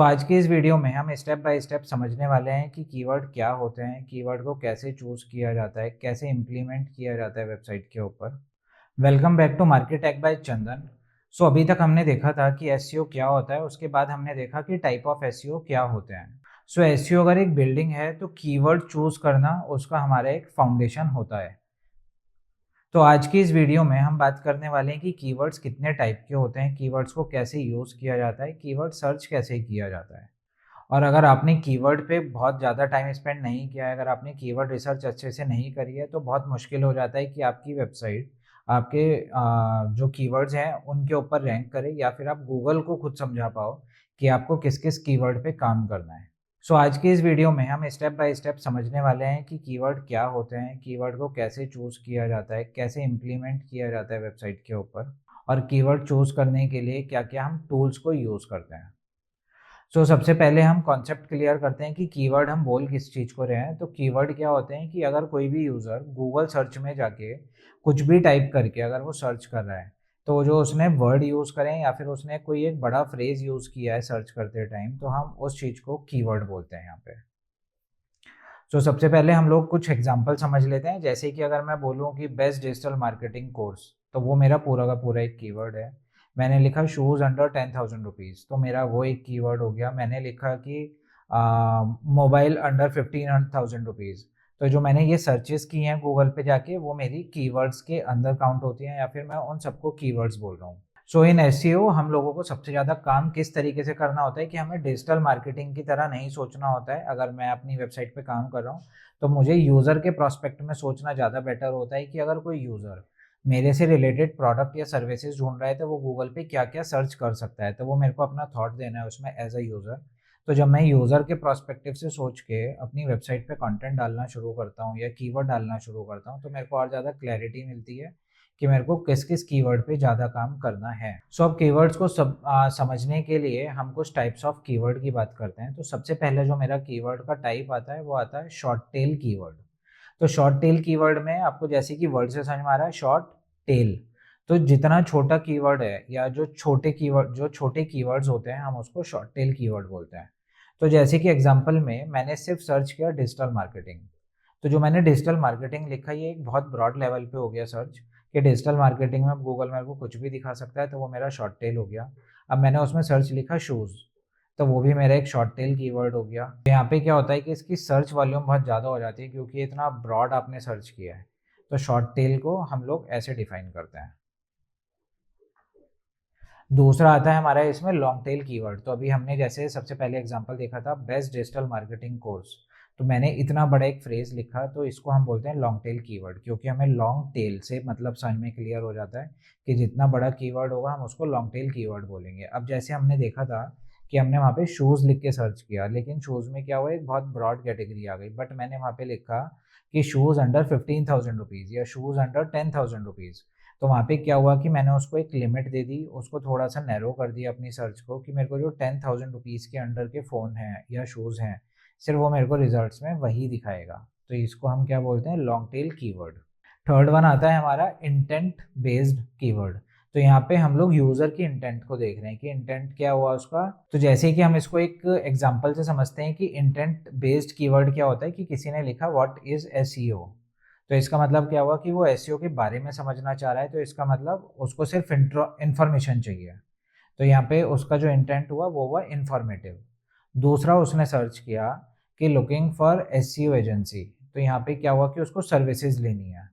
आज की इस वीडियो में हम स्टेप बाय स्टेप समझने वाले हैं कि कीवर्ड क्या होते हैं, कीवर्ड को कैसे चूज किया जाता है, कैसे इम्प्लीमेंट किया जाता है वेबसाइट के ऊपर। Welcome back to market tech by Chandan. अभी तक हमने देखा था कि एसईओ क्या होता है, उसके बाद हमने देखा कि टाइप ऑफ एसईओ क्या होते हैं। एसईओ अगर एक बिल्डिंग है तो कीवर्ड चूज करना उसका हमारा एक फाउंडेशन होता है। आज की इस वीडियो में हम बात करने वाले हैं कि कीवर्ड्स कितने टाइप के होते हैं, कीवर्ड्स को कैसे यूज किया जाता है, कीवर्ड सर्च कैसे किया जाता है। और अगर आपने कीवर्ड पे बहुत ज़्यादा टाइम स्पेंड नहीं किया है, अगर आपने कीवर्ड रिसर्च अच्छे से नहीं करी है, तो बहुत मुश्किल हो जाता है कि आपकी वेबसाइट आपके जो कीवर्ड्स हैं उनके ऊपर रैंक करे, या फिर आप गूगल को खुद समझा पाओ कि आपको किस किस कीवर्ड पे काम करना है। आज की इस वीडियो में हम स्टेप बाय स्टेप समझने वाले हैं कि कीवर्ड क्या होते हैं, कीवर्ड को कैसे चूज़ किया जाता है, कैसे इम्प्लीमेंट किया जाता है वेबसाइट के ऊपर, और कीवर्ड चूज़ करने के लिए क्या क्या हम टूल्स को यूज़ करते हैं। सबसे पहले हम कॉन्सेप्ट क्लियर करते हैं कि कीवर्ड हम बोल किस चीज़ को रहे हैं। तो कीवर्ड क्या होते हैं कि अगर कोई भी यूज़र गूगल सर्च में जाके कुछ भी टाइप करके अगर वो सर्च कर रहा है, तो जो उसने वर्ड यूज़ करें या फिर उसने कोई एक बड़ा फ्रेज़ यूज़ किया है सर्च करते टाइम, तो हम उस चीज़ को कीवर्ड बोलते हैं यहाँ पे। सबसे पहले हम लोग कुछ एग्जांपल समझ लेते हैं। जैसे कि अगर मैं बोलूँ कि बेस्ट डिजिटल मार्केटिंग कोर्स, तो वो मेरा पूरा का पूरा एक कीवर्ड है। मैंने लिखा शूज़ अंडर 10,000 रुपीज़, तो मेरा वो एक कीवर्ड हो गया। मैंने लिखा कि मोबाइल अंडर 15,000 रुपीज़, तो जो मैंने ये सर्चेस की हैं गूगल पे जाके, वो मेरी कीवर्ड्स के अंदर काउंट होती हैं, या फिर मैं उन सबको कीवर्ड्स बोल रहा हूँ। इन एसईओ हम लोगों को सबसे ज़्यादा काम किस तरीके से करना होता है कि हमें डिजिटल मार्केटिंग की तरह नहीं सोचना होता है। अगर मैं अपनी वेबसाइट पे काम कर रहा हूँ, तो मुझे यूज़र के प्रोस्पेक्ट में सोचना ज़्यादा बेटर होता है कि अगर कोई यूज़र मेरे से रिलेटेड प्रोडक्ट या सर्विसेज ढूंढ रहा है, तो वो गूगल पे क्या क्या सर्च कर सकता है, तो वो मेरे को अपना थॉट देना है उसमें एज अ यूज़र। तो जब मैं यूज़र के प्रोस्पेक्टिव से सोच के अपनी वेबसाइट पे कंटेंट डालना शुरू करता हूँ या कीवर्ड डालना शुरू करता हूँ, तो मेरे को और ज़्यादा क्लैरिटी मिलती है कि मेरे को किस किस कीवर्ड पे ज़्यादा काम करना है। अब कीवर्ड्स को समझने के लिए हम कुछ टाइप्स ऑफ कीवर्ड की बात करते हैं। तो सबसे पहले जो मेरा कीवर्ड का टाइप आता है, वो आता है शॉर्ट टेल कीवर्ड। तो शॉर्ट टेल कीवर्ड में आपको जैसे कि वर्ड से समझ में आ रहा है, शॉर्ट टेल। तो जितना छोटा कीवर्ड है या जो छोटे कीवर्ड्स होते हैं, हम उसको शॉर्ट टेल कीवर्ड बोलते हैं। तो जैसे कि एग्जांपल में मैंने सिर्फ सर्च किया डिजिटल मार्केटिंग, तो जो मैंने डिजिटल मार्केटिंग लिखा, ये एक बहुत ब्रॉड लेवल पे हो गया सर्च, कि डिजिटल मार्केटिंग में गूगल मेरे को कुछ भी दिखा सकता है, तो वो मेरा शॉर्ट टेल हो गया। अब मैंने उसमें सर्च लिखा शूज़, तो वो भी मेरा एक शॉर्ट टेल कीवर्ड हो गया। यहाँ पे क्या होता है कि इसकी सर्च वॉल्यूम बहुत ज़्यादा हो जाती है, क्योंकि इतना ब्रॉड आपने सर्च किया है। तो शॉर्ट टेल को हम लोग ऐसे डिफाइन करते हैं। दूसरा आता है हमारा इसमें लॉन्ग टेल कीवर्ड। तो अभी हमने जैसे सबसे पहले एग्जांपल देखा था बेस्ट डिजिटल मार्केटिंग कोर्स, तो मैंने इतना बड़ा एक फ्रेज लिखा, तो इसको हम बोलते हैं लॉन्ग टेल कीवर्ड, क्योंकि हमें लॉन्ग टेल से मतलब समझ में क्लियर हो जाता है कि जितना बड़ा कीवर्ड होगा हम उसको लॉन्ग टेल कीवर्ड बोलेंगे। अब जैसे हमने देखा था कि हमने वहाँ पे शूज़ लिख के सर्च किया, लेकिन शूज़ में क्या हुआ, एक बहुत ब्रॉड कैटेगरी आ गई, बट मैंने वहाँ पे लिखा कि शूज़ अंडर 15,000 रुपीज़ या शूज़ अंडर 10,000 रुपीज़। तो वहाँ पे क्या हुआ कि मैंने उसको एक लिमिट दे दी, उसको थोड़ा सा नैरो कर दिया अपनी सर्च को, कि मेरे को जो 10,000 रुपीज़ के अंडर के फ़ोन हैं या शूज़ हैं, सिर्फ वो मेरे को रिजल्ट्स में वही दिखाएगा। तो इसको हम क्या बोलते हैं, long tail keyword. Third one आता है हमारा इंटेंट बेस्ड कीवर्ड। तो यहाँ पे हम लोग यूज़र की इंटेंट को देख रहे हैं कि इंटेंट क्या हुआ उसका। तो जैसे कि हम इसको एक एग्जांपल से समझते हैं कि इंटेंट बेस्ड कीवर्ड क्या होता है, कि किसी ने लिखा व्हाट इज एसईओ, तो इसका मतलब क्या हुआ कि वो एसईओ के बारे में समझना चाह रहा है, तो इसका मतलब उसको सिर्फ इंफॉर्मेशन चाहिए। तो यहाँ पे उसका जो इंटेंट हुआ वो हुआ इंफॉर्मेटिव। दूसरा उसने सर्च किया कि लुकिंग फॉर एसईओ एजेंसी, तो यहाँ पे क्या हुआ कि उसको सर्विसेज लेनी है।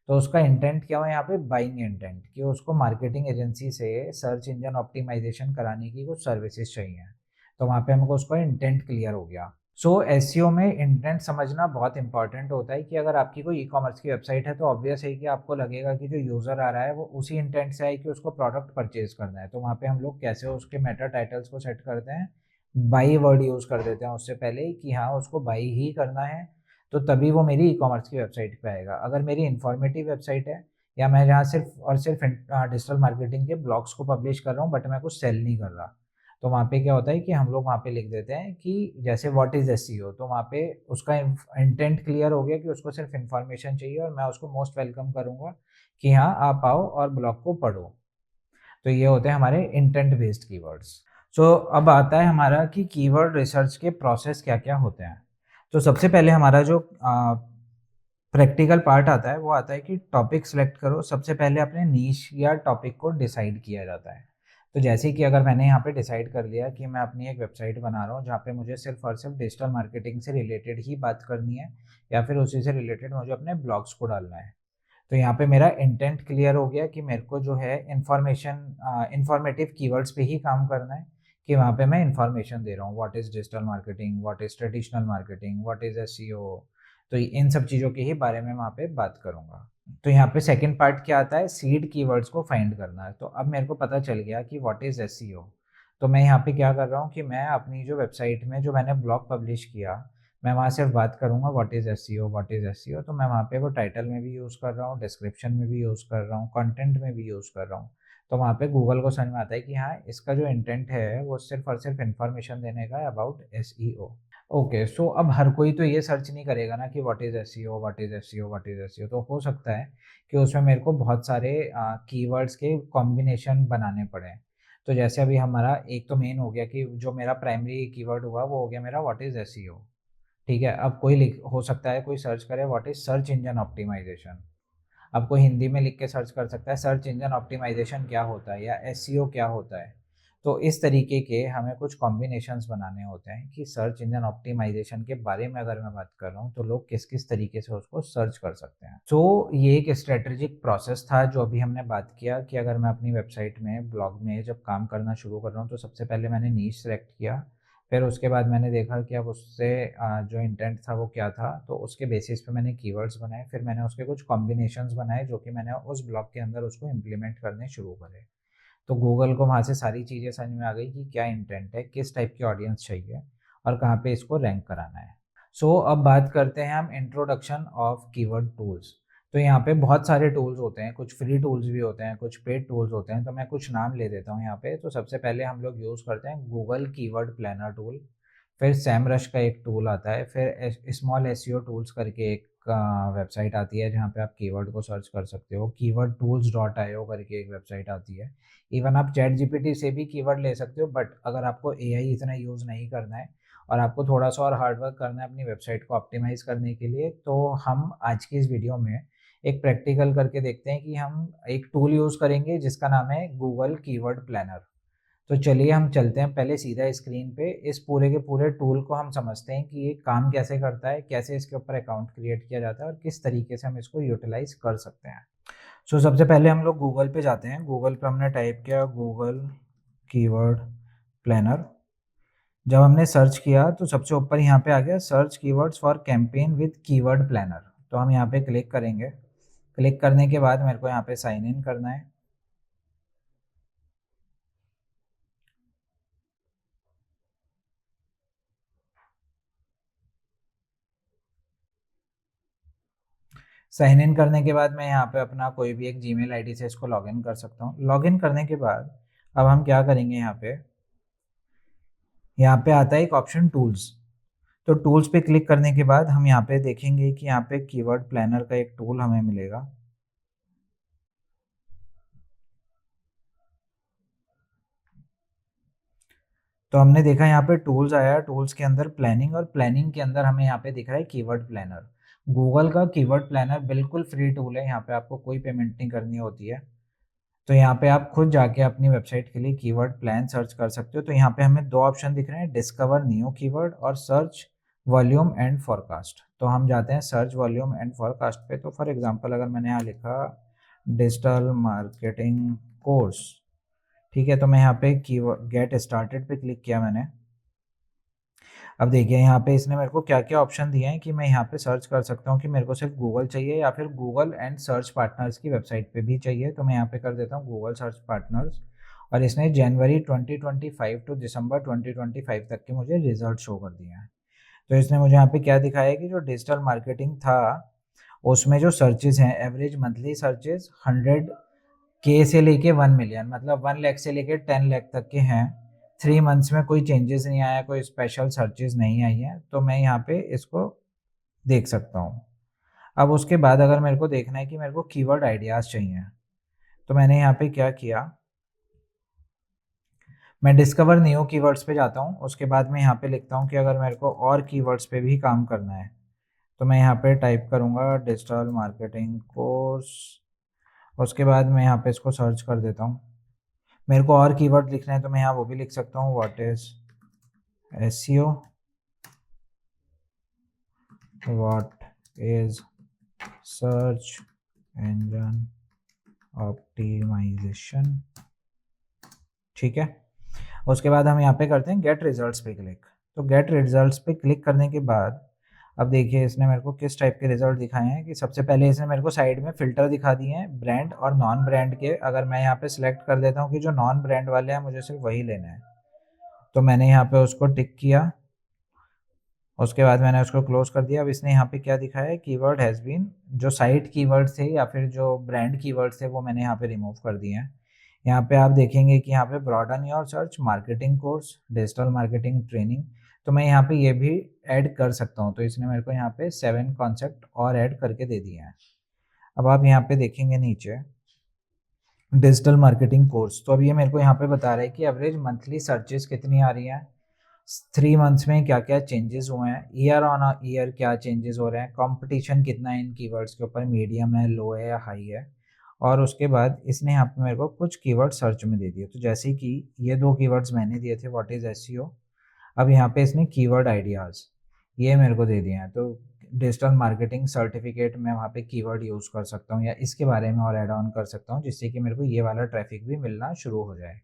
तो उसका इंटेंट क्या हुआ यहाँ पे, बाइंग इंटेंट, कि उसको मार्केटिंग एजेंसी से सर्च इंजन ऑप्टिमाइजेशन कराने की कुछ सर्विसेज चाहिए। तो वहाँ पे हमको उसका इंटेंट क्लियर हो गया। एसईओ में इंटेंट समझना बहुत इंपॉर्टेंट होता है, कि अगर आपकी कोई ई कॉमर्स की वेबसाइट है, तो ऑब्वियस है कि आपको लगेगा कि जो यूज़र आ रहा है वो उसी इंटेंट से आए कि उसको प्रोडक्ट परचेज करना है। तो वहाँ पे हम लोग कैसे उसके मेटा टाइटल्स को सेट करते हैं, बाई वर्ड यूज़ कर देते हैं उससे पहले कि हाँ उसको बाई ही करना है, तो तभी वो मेरी ई कॉमर्स की वेबसाइट पे आएगा। अगर मेरी इन्फॉर्मेटिव वेबसाइट है, या मैं जहाँ सिर्फ और सिर्फ डिजिटल मार्केटिंग के ब्लॉग्स को पब्लिश कर रहा हूँ, बट मैं कुछ सेल नहीं कर रहा, तो वहाँ पे क्या होता है कि हम लोग वहाँ पे लिख देते हैं कि जैसे व्हाट इज़ एसईओ, तो वहाँ पे उसका इंटेंट क्लियर हो गया कि उसको सिर्फ इन्फॉर्मेशन चाहिए, और मैं उसको मोस्ट वेलकम करूँगा कि हाँ आप आओ और ब्लॉग को पढ़ो। तो ये होते हैं हमारे इंटेंट बेस्ड कीवर्ड्स। अब आता है हमारा कि कीवर्ड रिसर्च के प्रोसेस क्या-क्या होते हैं। तो सबसे पहले हमारा जो प्रैक्टिकल पार्ट आता है, वो आता है कि टॉपिक सेलेक्ट करो। सबसे पहले अपने नीश या टॉपिक को डिसाइड किया जाता है। तो जैसे कि अगर मैंने यहाँ पे डिसाइड कर लिया कि मैं अपनी एक वेबसाइट बना रहा हूँ, जहाँ पे मुझे सिर्फ़ और सिर्फ डिजिटल मार्केटिंग से रिलेटेड ही बात करनी है, या फिर उसी से रिलेटेड मुझे अपने ब्लॉग्स को डालना है। तो यहाँ पे मेरा इंटेंट क्लियर हो गया कि मेरे को जो है इन्फॉर्मेटिव कीवर्ड्स पे ही काम करना है, कि वहाँ पे मैं इन्फॉर्मेशन दे रहा हूँ, what is digital marketing, what is traditional marketing, what is SEO. तो इन सब चीज़ों के ही बारे में वहाँ पे बात करूँगा। तो यहाँ पे सेकंड पार्ट क्या आता है, सीड कीवर्ड्स को फाइंड करना है। तो अब मेरे को पता चल गया कि व्हाट इज़ एसईओ। तो मैं यहाँ पे क्या कर रहा हूँ कि मैं अपनी जो वेबसाइट में जो मैंने ब्लॉग पब्लिश किया, मैं वहाँ सिर्फ बात करूँगा what is SEO, what is SEO. तो मैं वहाँ पे वो टाइटल में भी यूज़ कर रहा हूँ, डिस्क्रिप्शन में भी यूज़ कर रहा हूँ, कंटेंट में भी यूज़ कर रहा हूँ। तो वहाँ पे गूगल को समझ में आता है कि हाँ, इसका जो इंटेंट है वो सिर्फ और सिर्फ इन्फॉर्मेशन देने का है अबाउट एसईओ। ओके, सो अब हर कोई तो ये सर्च नहीं करेगा ना कि what is SEO, what is SEO, what is SEO. तो हो सकता है कि उसमें मेरे को बहुत सारे कीवर्ड्स के कॉम्बिनेशन बनाने पड़े। तो जैसे अभी हमारा एक तो मेन हो गया कि जो मेरा प्राइमरी कीवर्ड हुआ वो हो गया मेरा व्हाट इज़ एसईओ। ठीक है, अब कोई लिख हो सकता है कोई सर्च करे what is search engine optimization. अब कोई हिंदी में लिख के सर्च कर सकता है सर्च इंजन ऑप्टिमाइज़ेशन क्या होता है, या एसईओ क्या होता है। तो इस तरीके के हमें कुछ कॉम्बिनेशंस बनाने होते हैं कि सर्च इंजन ऑप्टिमाइज़ेशन के बारे में अगर मैं बात कर रहा हूँ, तो लोग किस-किस तरीके से उसको सर्च कर सकते हैं। तो ये एक स्ट्रैटेजिक प्रोसेस था जो अभी हमने बात किया कि अगर मैं अपनी वेबसाइट में, ब्लॉग में जब काम करना शुरू कर रहा हूँ, तो सबसे पहले मैंने नीश सेलेक्ट किया। फिर उसके बाद मैंने देखा कि अब उससे जो इंटेंट था वो क्या था, तो उसके बेसिस पे मैंने कीवर्ड्स बनाए। फिर मैंने उसके कुछ कॉम्बिनेशंस बनाए जो कि मैंने उस ब्लॉग के अंदर उसको इम्प्लीमेंट करने शुरू करे। तो गूगल को वहाँ से सारी चीज़ें समझ में आ गई कि क्या इंटेंट है, किस टाइप की ऑडियंस चाहिए और कहाँ पे इसको रैंक कराना है। अब बात करते हैं हम इंट्रोडक्शन ऑफ कीवर्ड टूल्स। तो यहाँ पे बहुत सारे टूल्स होते हैं, कुछ फ्री टूल्स भी होते हैं, कुछ पेड टूल्स होते हैं। तो मैं कुछ नाम ले देता हूँ यहाँ पे। तो सबसे पहले हम लोग यूज़ करते हैं गूगल कीवर्ड प्लानर टूल। फिर सैमरश का एक टूल आता है। फिर स्मॉल एसईओ टूल्स करके एक वेबसाइट आती है जहाँ पे आप कीवर्ड को सर्च कर सकते हो। कीवर्ड टूल्स डॉट आई ओ करके एक वेबसाइट आती है। इवन आप चैट जीपीटी से भी कीवर्ड ले सकते हो, बट अगर आपको एआई इतना यूज़ नहीं करना है और आपको थोड़ा सा और हार्ड वर्क करना है अपनी वेबसाइट को ऑप्टिमाइज़ करने के लिए, तो हम आज की इस वीडियो में एक प्रैक्टिकल करके देखते हैं कि हम एक टूल यूज़ करेंगे जिसका नाम है गूगल कीवर्ड प्लानर। तो चलिए हम चलते हैं पहले सीधा स्क्रीन पे, इस पूरे के पूरे टूल को हम समझते हैं कि ये काम कैसे करता है, कैसे इसके ऊपर अकाउंट क्रिएट किया जाता है और किस तरीके से हम इसको यूटिलाइज़ कर सकते हैं। सबसे पहले हम लोग गूगल पे जाते हैं। गूगल पे हमने टाइप किया गूगल कीवर्ड प्लानर। जब हमने सर्च किया तो सबसे ऊपर यहाँ पे आ गया search keywords for campaign with keyword planner. तो हम यहाँ पे क्लिक करेंगे। क्लिक करने के बाद मेरे को यहाँ पे साइन इन करना है। साइन इन करने के बाद मैं यहाँ पे अपना कोई भी एक जीमेल आईडी से इसको लॉगिन कर सकता हूँ। लॉगिन करने के बाद अब हम क्या करेंगे, यहाँ पे आता है एक ऑप्शन टूल्स। तो टूल्स पे क्लिक करने के बाद हम यहाँ पे देखेंगे कि यहाँ पे कीवर्ड प्लानर का एक टूल हमें मिलेगा। तो हमने देखा यहाँ पे टूल्स आया, टूल्स के अंदर प्लानिंग, और प्लानिंग के अंदर हमें यहाँ पे दिख रहा है कीवर्ड प्लानर। गूगल का कीवर्ड प्लानर बिल्कुल फ्री टूल है, यहाँ पे आपको कोई पेमेंट नहीं करनी होती है। तो यहाँ पे आप खुद जाके अपनी वेबसाइट के लिए कीवर्ड प्लान सर्च कर सकते हो। तो यहाँ पे हमें दो ऑप्शन दिख रहे हैं, डिस्कवर न्यू कीवर्ड और सर्च वॉल्यूम एंड फॉरकास्ट। तो हम जाते हैं सर्च वॉल्यूम एंड फॉरकास्ट पे। तो फॉर एग्जांपल अगर मैंने यहाँ लिखा डिजिटल मार्केटिंग कोर्स, ठीक है, तो मैं यहाँ पे कीवर्ड गेट स्टार्टेड पे क्लिक किया मैंने। अब देखिए यहाँ पे इसने मेरे को क्या क्या ऑप्शन दिए हैं कि मैं यहाँ पे सर्च कर सकता हूँ कि मेरे को सिर्फ गूगल चाहिए या फिर गूगल एंड सर्च पार्टनर्स की वेबसाइट पे भी चाहिए। तो मैं यहाँ पे कर देता हूँ गूगल सर्च पार्टनर्स, और इसने जनवरी 2025 टू दिसंबर 2025 तक के मुझे रिजल्ट शो कर दिए हैं। तो इसने मुझे यहाँ पे क्या दिखाया है कि जो डिजिटल मार्केटिंग था उसमें जो सर्चेज हैं, एवरेज मंथली सर्चेज 100K से लेके 1 मिलियन, मतलब 1 लाख से लेके 10 लाख तक के हैं। 3 मंथ्स में कोई चेंजेस नहीं आया, कोई स्पेशल सर्चेज नहीं आई हैं। तो मैं यहाँ पे इसको देख सकता हूँ। अब उसके बाद अगर मेरे को देखना है कि मेरे को कीवर्ड आइडियाज़ चाहिए, तो मैंने यहाँ पे क्या किया, मैं डिस्कवर न्यू कीवर्ड्स पे जाता हूँ, उसके बाद मैं यहाँ पे लिखता हूँ कि अगर मेरे को और कीवर्ड्स पे भी काम करना है तो मैं यहाँ पे टाइप करूँगा डिजिटल मार्केटिंग कोर्स। उसके बाद मैं यहाँ पे इसको सर्च कर देता हूँ। मेरे को और कीवर्ड लिखना है तो मैं यहाँ वो भी लिख सकता हूँ, what is SEO, what is search engine optimization. ठीक है। उसके बाद हम यहाँ पे करते हैं गेट रिजल्ट्स पे क्लिक। तो गेट रिजल्ट्स पे क्लिक करने के बाद अब देखिए इसने मेरे को किस टाइप के रिजल्ट दिखाए हैं कि सबसे पहले इसने मेरे को साइड में फ़िल्टर दिखा दिए हैं ब्रांड और नॉन ब्रांड के। अगर मैं यहाँ पे सिलेक्ट कर देता हूँ कि जो नॉन ब्रांड वाले हैं मुझे सिर्फ वही लेना है, तो मैंने यहाँ पे उसको टिक किया। उसके बाद मैंने उसको क्लोज कर दिया। अब इसने यहाँ पे क्या दिखाया है, कीवर्ड हैज़ बीन, जो साइट कीवर्ड थे या फिर जो ब्रांड कीवर्ड थे वो मैंने यहाँ पे रिमूव कर दिए हैं। यहाँ पे आप देखेंगे कि यहाँ पे broaden your search, marketing course, digital marketing training, तो मैं यहाँ पे ये भी ऐड कर सकता हूँ। तो इसने मेरे को यहाँ पे 7 कॉन्सेप्ट और ऐड करके दे दिए हैं। अब आप यहाँ पे देखेंगे नीचे डिजिटल मार्केटिंग कोर्स, तो अब ये मेरे को यहाँ पे बता रहा है कि एवरेज मंथली सर्चेस कितनी आ रही हैं, 3 मंथ्स में क्या क्या चेंजेस हुए हैं, ईयर ऑन ईयर क्या चेंजेस हो रहे हैं, कंपटीशन कितना है इन कीवर्ड्स के ऊपर, मीडियम है, लो है या हाई है। और उसके बाद इसने यहाँ पे मेरे को कुछ कीवर्ड सर्च में दे दिए। तो जैसे कि ये 2 कीवर्ड्स मैंने दिए थे, व्हाट इज़ एसईओ। अब यहाँ पे इसने कीवर्ड आइडियाज़ ये मेरे को दे दिए हैं। तो डिजिटल मार्केटिंग सर्टिफिकेट मैं वहाँ पे कीवर्ड यूज़ कर सकता हूँ या इसके बारे में और ऐड ऑन कर सकता हूँ जिससे कि मेरे को ये वाला ट्रैफिक भी मिलना शुरू हो जाए।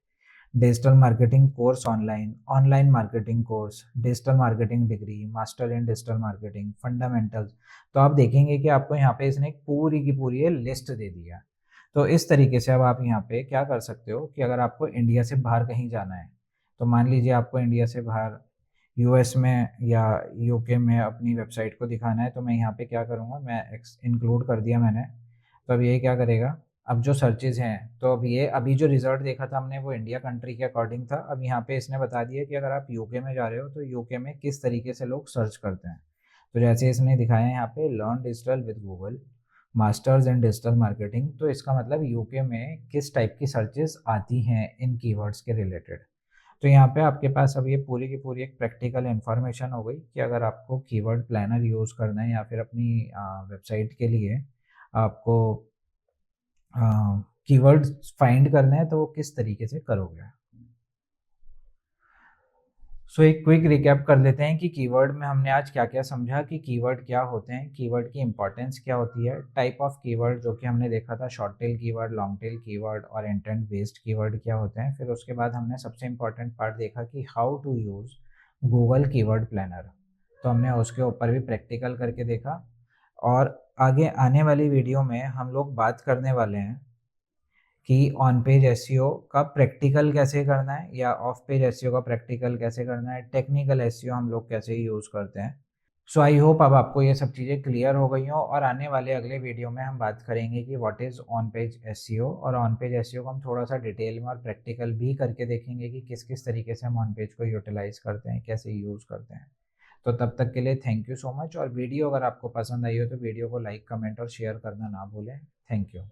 Digital marketing course online, online marketing course, digital marketing degree, master in digital marketing, fundamentals. तो आप देखेंगे कि आपको यहाँ पे इसने एक पूरी की पूरी लिस्ट दे दी है। तो इस तरीके से अब आप यहाँ पे क्या कर सकते हो कि अगर आपको इंडिया से बाहर कहीं जाना है, तो मान लीजिए आपको इंडिया से बाहर यूएस में या यूके में अपनी वेबसाइट को दिखाना है, तो मैं यहाँ पे क्या करूँगा, मैं इंक्लूड कर दिया मैंने। तो अब ये क्या करेगा, अब जो सर्चेज हैं, तो अब ये अभी जो रिजल्ट देखा था हमने वो इंडिया कंट्री के अकॉर्डिंग था। अब यहाँ पे इसने बता दिया कि अगर आप यूके में जा रहे हो तो यूके में किस तरीके से लोग सर्च करते हैं। तो जैसे इसने दिखाया है यहाँ पे learn digital with Google, masters in digital marketing, तो इसका मतलब यूके में किस टाइप की सर्चेज आती हैं इन कीवर्ड्स के रिलेटेड। तो यहाँ पे आपके पास अब ये पूरी की पूरी एक प्रैक्टिकल इन्फॉर्मेशन हो गई कि अगर आपको कीवर्ड प्लानर यूज़ करना है या फिर अपनी वेबसाइट के लिए आपको कीवर्ड फाइंड करने हैं तो वो किस तरीके से करोगे। सो एक क्विक रिकैप कर लेते हैं कि कीवर्ड में हमने आज क्या क्या समझा, कि कीवर्ड क्या होते हैं, कीवर्ड की इंपॉर्टेंस क्या होती है, टाइप ऑफ कीवर्ड जो कि हमने देखा था, short tail keyword, long tail keyword और इंटेंट बेस्ड कीवर्ड क्या होते हैं। फिर उसके बाद हमने सबसे इंपॉर्टेंट पार्ट देखा कि how to use Google keyword planner, तो हमने उसके ऊपर भी प्रैक्टिकल करके देखा। और आगे आने वाली वीडियो में हम लोग बात करने वाले हैं कि ऑन पेज एसईओ का प्रैक्टिकल कैसे करना है या ऑफ पेज एसईओ का प्रैक्टिकल कैसे करना है, टेक्निकल एसईओ हम लोग कैसे यूज़ करते हैं। सो आई होप अब आपको ये सब चीज़ें क्लियर हो गई हों। और आने वाले अगले वीडियो में हम बात करेंगे कि what is on page SEO, और ऑन पेज एसईओ को हम थोड़ा सा डिटेल में और प्रैक्टिकल भी करके देखेंगे कि किस किस तरीके से हम ऑन पेज को यूटिलाइज करते हैं, कैसे यूज़ करते हैं। तो तब तक के लिए थैंक यू सो मच। और वीडियो अगर आपको पसंद आई हो तो वीडियो को लाइक, कमेंट और शेयर करना ना भूलें। Thank you.